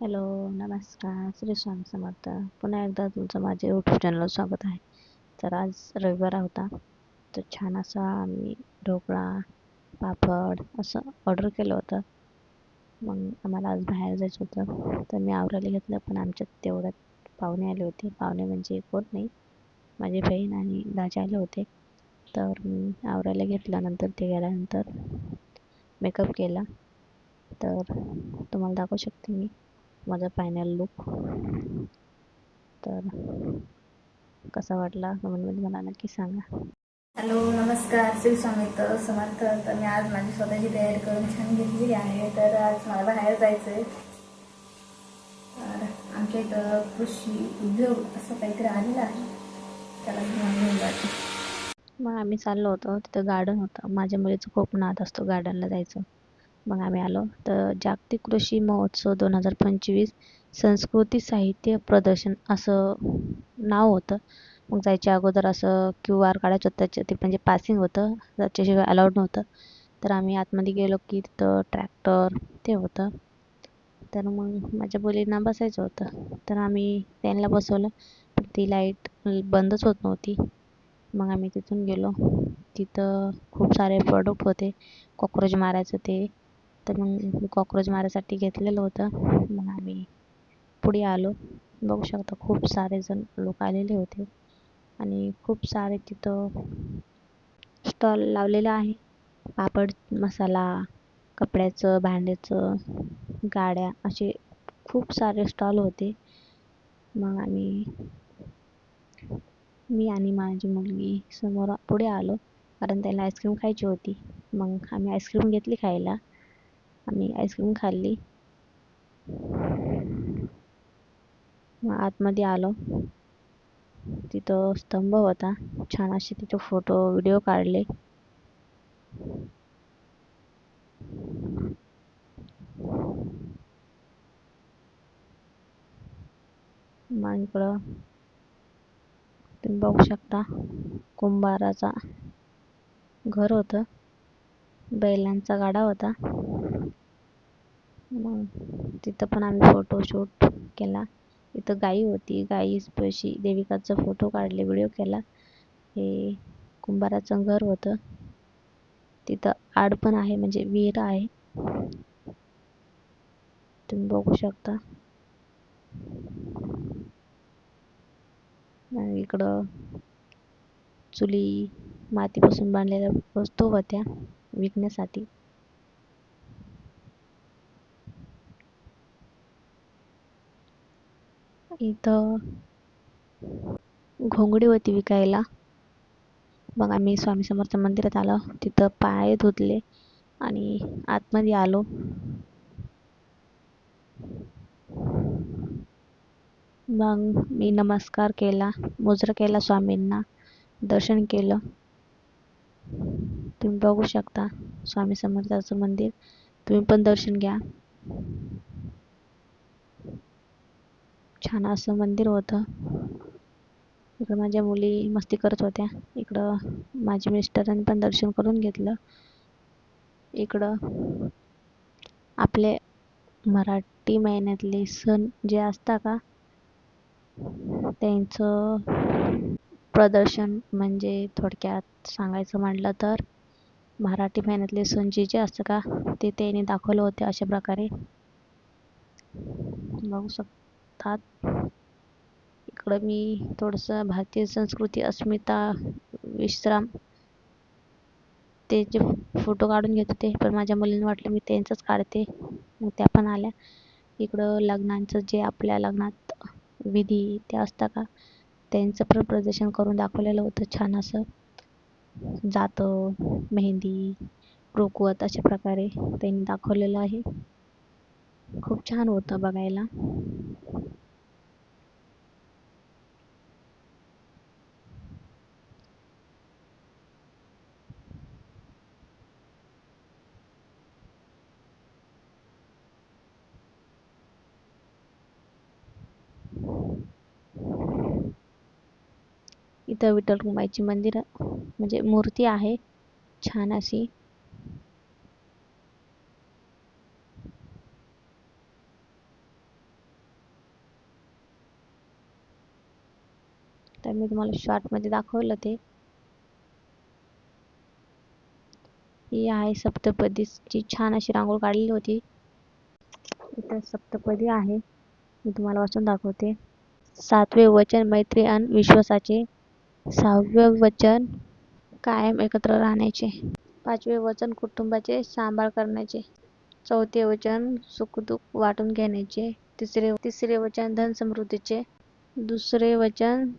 Hello, नमस्कार. श्री स्वामी समर्थ. पुन्हा एकदा तुमचं माझ्या यूट्यूब चॅनलवर स्वागत आहे. तर आज रविवार होता, तर छान असा आम्ही ढोकळा, पापड असं ऑर्डर केलं होतं. मग आम्हाला आज बाहेर जायचं होतं, तर मी आवरायला घेतलं. पण आमच्यात तेवढ्यात पाहुणे आले होते. पाहुणे म्हणजे कोण नाही, माझी बहीण आणि दाजी आले होते. तर मी आवरायला घेतलं. नंतर ते गेल्यानंतर मेकअप केला. तर तुम्हाला दाखवू शकते मी माझा फायनल लुक. तर कसा वाटला कमेंटमध्ये मला नक्की सांगा. हॅलो, नमस्कार. श्री स्वामी समर्थ. तर मी आज माझी स्वतःची तयारी करून छान घेतली आहे. तर आज मला बाहेर जायचं आहे. तर आमच्या इथं कृषी उद्योग असं काहीतरी आलेलं आहे, त्याला घेऊन जाते. मग आम्ही चाललो होतो. तिथं गार्डन होतं. माझ्या मुलीचं खूप नाद असतो गार्डनला जायचं. मग आम्ही आलो. तर जागतिक कृषी महोत्सव 2025 संस्कृती साहित्य प्रदर्शन असं नाव होतं. मग जायच्या अगोदर असं QR काढायचं होतं. त्याच्या ते म्हणजे पासिंग होतं, त्याच्याशिवाय अलाउड नव्हतं. तर आम्ही आतमध्ये गेलो की तिथं ट्रॅक्टर ते होतं. तर मग माझ्या मुलींना बसायचं होतं. तर आम्ही त्यांना बसवलं, पण ती लाईट बंदच होत नव्हती. मग आम्ही तिथून गेलो. तिथं खूप सारे प्रोडक्ट होते कॉकरोच मारायचं ते. तर मग मी कॉकरोच मारायसाठी घेतलेलं होतं. मग आम्ही पुढे आलो. बघू शकता खूप सारे जण लोक आलेले होते आणि खूप सारे तिथं स्टॉल लावलेला आहे. पापड मसाला, कपड्याचं, भांड्याचं, गाड्या असे खूप सारे स्टॉल होते. मग मी आणि माझी मुलगी समोर पुढे आलो, कारण त्याला आईस्क्रीम खायची होती. मग आम्ही आईस्क्रीम घेतली खायला. आम्ही आईस्क्रीम खाल्ली. मग आतमध्ये आलो. तिथं स्तंभ होता. छान असे तिथे फोटो व्हिडिओ काढले. मग इकडं तुम्ही बघू शकता कुंभाराचा घर होतं. बैलांचा गाडा होता. मग तिथं पण आम्ही फोटोशूट केला. इथं गाई होती. गाईपाशी देविकाचा फोटो काढले, व्हिडिओ केला. हे कुंभाराचं घर होतं. तिथं आड पण आहे, म्हणजे विहीर आहे. तुम्ही बघू शकता. आणि इकडं चुली मातीपासून बांधलेल्या वस्तू होत्या विकण्यासाठी. इथं घोंगडी होती विकायला. मग आम्ही स्वामी समर्थ मंदिरात आलो. तिथं पाय धुतले आणि आतमध्ये आलो. मग मी नमस्कार केला, मुजरा केला, स्वामींना दर्शन केलं. तुम्ही बघू शकता स्वामी समर्थाचं मंदिर. तुम्ही पण दर्शन घ्या. छान असं मंदिर होतं. इकडं माझ्या मुली मस्ती करत होत्या. इकडं माझ्या मिस्टरांनी पण दर्शन करून घेतलं. इकडं आपले मराठी महिन्यातले सण जे असतात का, त्यांचं प्रदर्शन, म्हणजे थोडक्यात सांगायचं म्हटलं तर मराठी महिन्यातले सण जे असतं का, ते त्यांनी दाखवलं होते अशा प्रकारे. बघू शकतात. इकडं मी थोडंसं भारतीय संस्कृती अस्मिता विश्राम ते जे फोटो काढून घेत होते, पण माझ्या मुलींना वाटलं मी त्यांचंच काढते. मग त्या पण आल्या. इकडं लग्नांचं जे आपल्या लग्नात विधी ते असतं का, त्यांचं पण प्रदर्शन करून दाखवलेलं होतं छान असं. जातं, मेहंदी, रुखवत अशा प्रकारे त्यांनी दाखवलेलं आहे. खूप छान होतं बघायला. इथं विठ्ठल रुक्माईची मंदिर म्हणजे मूर्ती आहे छान अशी. तर मी तुम्हाला शॉर्टमध्ये दाखवलं ते. ही आहे सप्तपदीची छान अशी रांगोळी काढलेली होती. इथं सप्तपदी आहे, मी तुम्हाला वाचून दाखवते. 7वे वचन मैत्री आणि विश्वासाचे. 6वे वचन कायम एकत्र राहण्याचे. 5वे वचन कुटुंबाचे सांभाळ करण्याचे. 4थे वचन सुखदुःख वाटून घेण्याचे. तिसरे वचन धन समृद्धीचे. 2रे वचन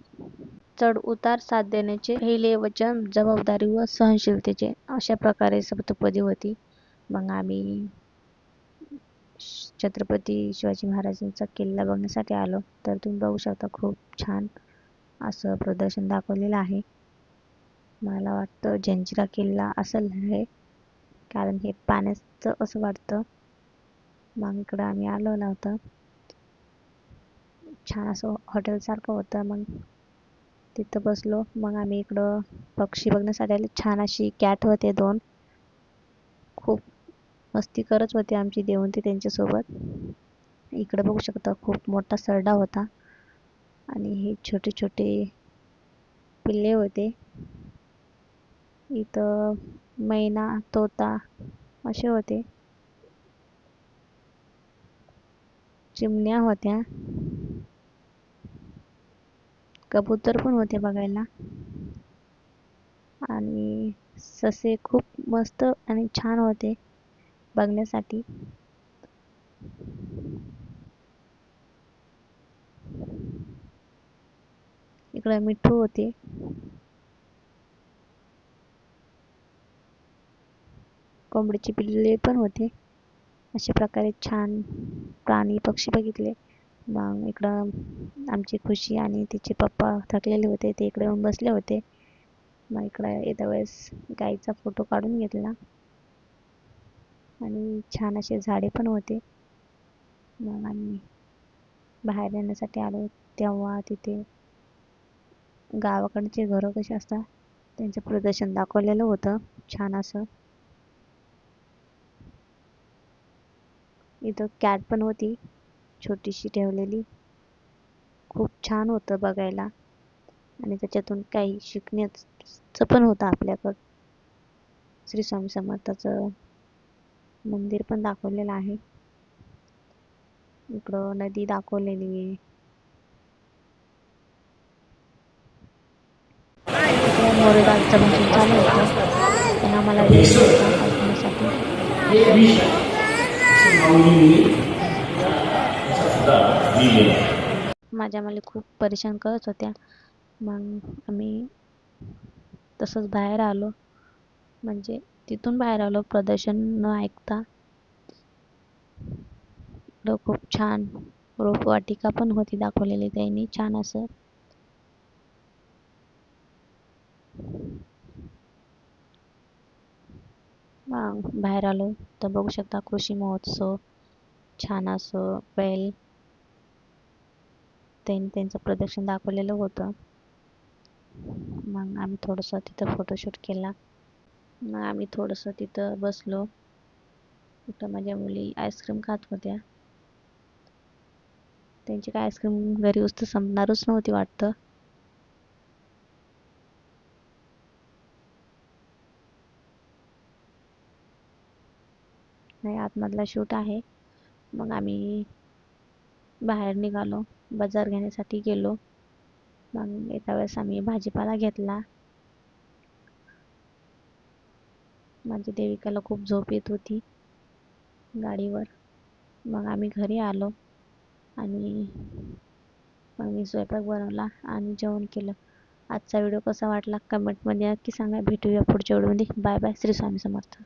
चढ उतार साथ देण्याचे. 1ले वचन जबाबदारी व सहनशीलतेचे. अशा प्रकारे सप्तपदी होती. मग आम्ही छत्रपती शिवाजी महाराजांचा किल्ला बघण्यासाठी आलो. तर तुम्ही बघू शकता खूप छान असं प्रदर्शन दाखवलेलं आहे. मला वाटतं जंजिरा किल्ला असेल आहे, कारण हे पाण्याचं असं वाटतं. मग इकडं आम्ही आलो नव्हतं. छान असं हॉटेलसारखं होतं. मग तिथं बसलो. मग आम्ही इकडं पक्षी बघण्यासाठी आले. छान अशी कॅट होते 2. खूप मस्ती करत होते आमची देवंती त्यांच्यासोबत. इकडे बघू शकता खूप मोठा सरडा होता आणि हे छोटे छोटे पिल्ले होते. इथं मैना, तोता असे होते. चिमण्या होत्या. कबूतर पण होते बघायला. आणि ससे खूप मस्त आणि छान होते बघण्यासाठी. इकडे मिठू होते. कोंबडीची पिल्ले पण होते. अशा प्रकारे छान प्राणी पक्षी बघितले. मग इकडं आमची खुशी आणि तिचे पप्पा थकलेले होते, ते इकडे येऊन बसले होते. मग इकडं येत्या वेळेस गाईचा फोटो काढून घेतला आणि छान असे झाडे पण होते. मग आम्ही बाहेर येण्यासाठी आलो. तेव्हा तिथे गावाकडचे घरं कशी असतात त्यांचं प्रदर्शन दाखवलेलं होतं छान असं. इथं कॅट पण होती छोटीशी ठेवलेली. खूप छान होतं बघायला आणि त्याच्यातून काही शिकण्याचं पण होतं आपल्याकडं. श्री स्वामी समर्थाचं मंदिर पण दाखवलेलं आहे. इकडं नदी दाखवलेली आहे. मोरेबागचं भाषण चालू होतं, पण आम्हाला वेळ नव्हता ऐकण्यासाठी. माझ्या मुली खूप परेशान करत होत्या. मग आम्ही तसंच बाहेर आलो, म्हणजे तिथून बाहेर आलो प्रदर्शन न ऐकता. इकडं खूप छान रोपवाटिका पण होती दाखवलेली त्यांनी छान असं. मग बाहेर आलो तर बघू शकता कृषी महोत्सव छान असं बैल त्यांचं प्रदर्शन दाखवलेलं होतं. मग आम्ही थोडंसं तिथं फोटोशूट केला. मग आम्ही थोडंसं तिथं बसलो. तिथं माझ्या मुली आईस्क्रीम खात होत्या. त्यांची काय आईस्क्रीम घरी वस्तू संपणारच नव्हती वाटतं. नाही आतमधला शूट आहे. मग आम्ही बाहेर निघालो, बाजार घेण्यासाठी गेलो. मग एका वेळेस आम्ही भाजीपाला घेतला. माझी देविकाला खूप झोप येत होती गाडीवर. मग आम्ही घरी आलो आणि मग मी स्वयंपाक बनवला आणि जेवण केलं. आजचा व्हिडिओ कसा वाटला कमेंटमध्ये नक्की सांगा. भेटूया पुढच्या व्हिडिओमध्ये. Bye bye. श्री स्वामी समर्थ.